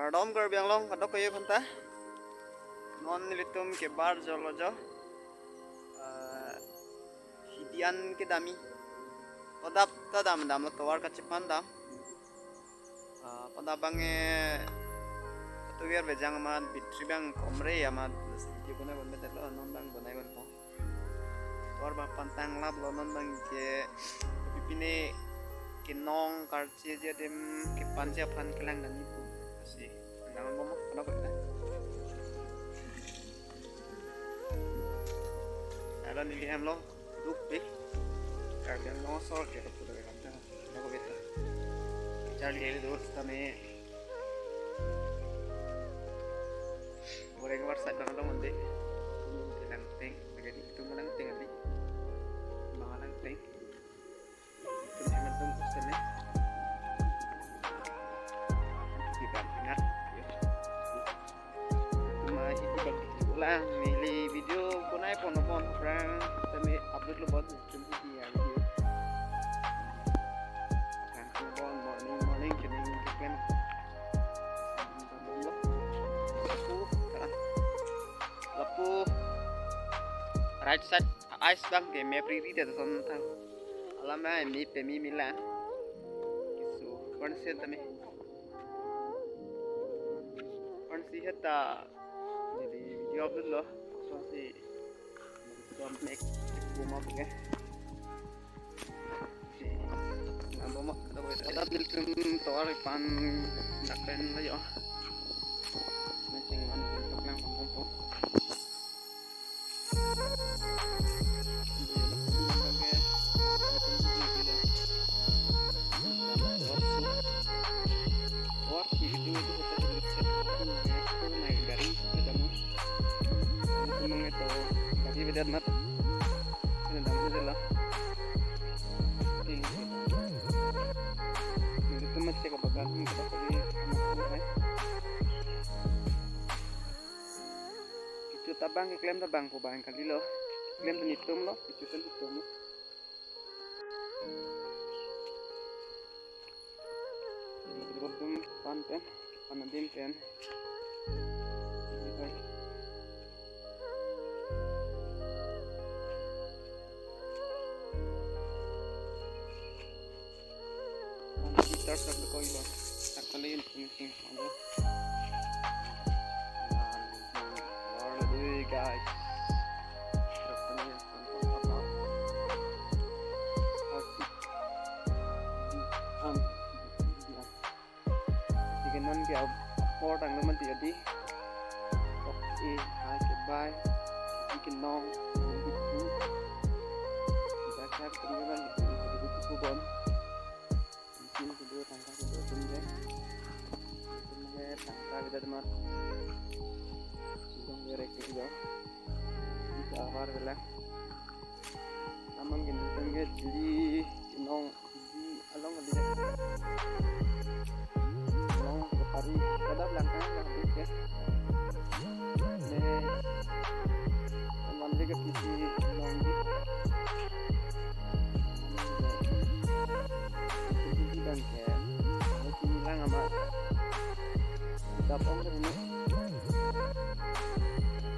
Dom kar biang long kadok kayu phanta non nilitum ke bar jolojo hidian ke dami podap tadam dam lo towar ka cipan dam podap bange tuger bejang amat bitri bang komre amat di guna bon betel lo non bang bonai bon po towar ba pantang lab lo non bang ke pipine ke nong karche je dem ke panja pan kelang dan ibu si jangan momo kadok ka Alam nili ham lo duk bik kagak no sor ke to pude kanta no ko beta charli ele dost tame gore war sa bang lo monde lang teng bagadi itu malang teng ali malang teng itu hemat dum kusane di bantingat cuma itu bagi ulang mili video kunai pon perang kami upload lo buat cuma dia video kan pon morning jening kipen lapu right side ice bang ke me priri de son thang alama mi pe mi mila kisu kon se tame kon si heta jadi video upload lo so si don't make boom up okay boom up ada bilkum tawar pan nakpen lo yo macing man lang pampo dan mat ini dalam itu lah ini itu masih kebagan ini kita pergi kicu tabang klaim tabang ko bang kali lo klaim nitum lo kicu nitum lo ini berum panten panadim pen start of the coil actually in finishing on the guys non ke port ang naman tiadi okay I can buy you can know kita kemudian itu kubon ini kedua tangka kedua tumben tangka kita teman sidong direct juga bisa awar bela namun gini tangga jadi nong di along ada nong hari pada belakang yang ya teman juga kisi nong di bangken aku bilang sama datang ke sini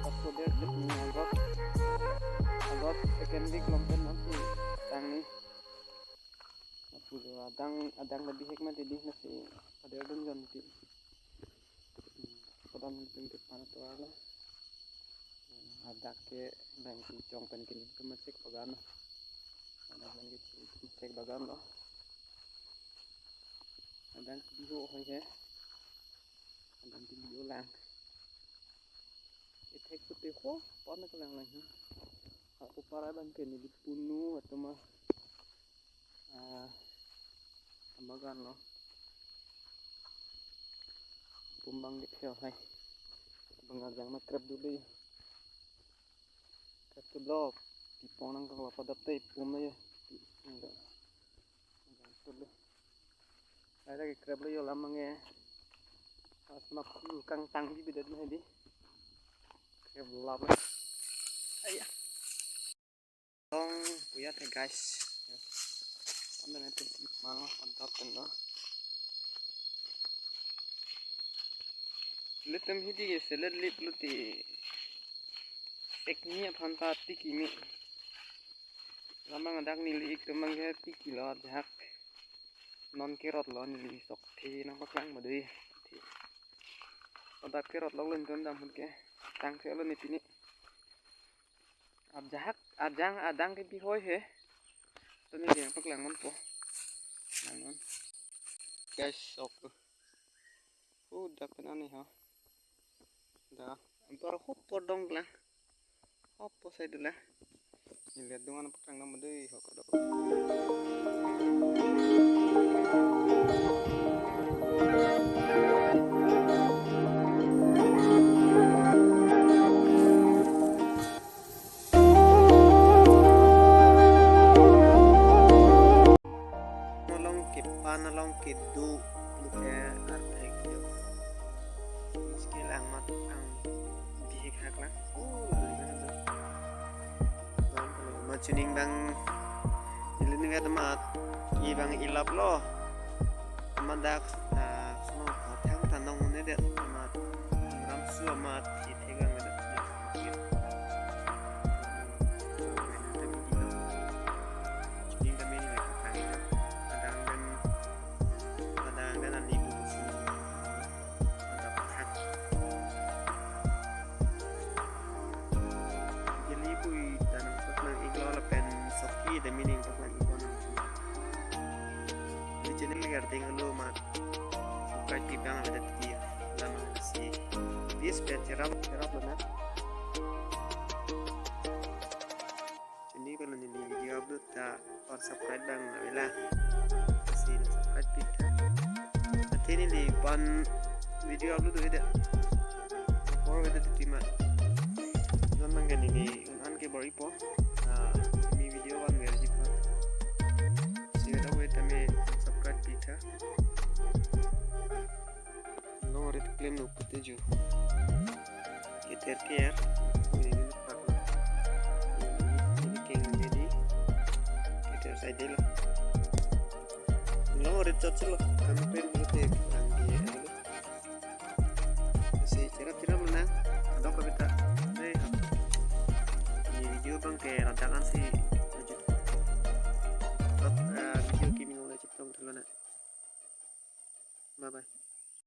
aku dia jadi anggap second week lompen nanti tang nih aku adang lebih hikmah jadi nasi ada dun ganti pada mungkin depan atau ala ada ke bangki cong penkin ke masjid pagano ada bangki masjid pagano ada video hoy ada video lang itu putih ho pon ke lang lang aku para bangke ni dipunuh atau mah tambagan lo pumbang di theo hai bengagang na krab dulu ya krab dulu piponang kalau pada teh pum ya enggak dulu ada ke krab lo yo lamang ya asma kang tanggi beda mah di krab lama ayah dong puyat ya guys anda nanti malah mantap enggak Litem hidi ge selet lip luti teknia phanta tikimi lamang adak nili ik tumang ge tikilo jak non kerot lo nili sok thi nang paklang madui thi odak kerot lo len ton dam ke tang se lo ni pini abjak adang adang ke pi hoi he to ni ge paklang mon po nang guys sok dak penani ha da antar hop podong lang hop po sai dula ni lihat dengan paklang nama deui hok ada nolong kidu luke artek yo skill ang mat ang bihik hak lang macuning bang ilin nga tamat ibang ilap lo madak semua patang tanong ne det tamat ram su amat itegang ada the meaning of like di channel ligar tinggal lu mat subscribe tipang ada dia lama si this page cerap benar jadi kalau ini video upload tak or subscribe bang lah kasih subscribe kita nanti ini di pan video upload tuh ada for ada terima non manggan ini unan ke baripo video one where you can see the way to me subscribe pita no red claim no put ju get care ini king ini kita side lo no red chat lo kami pen putih anggi si cerap menang ada kita ini video bang ke rancangan si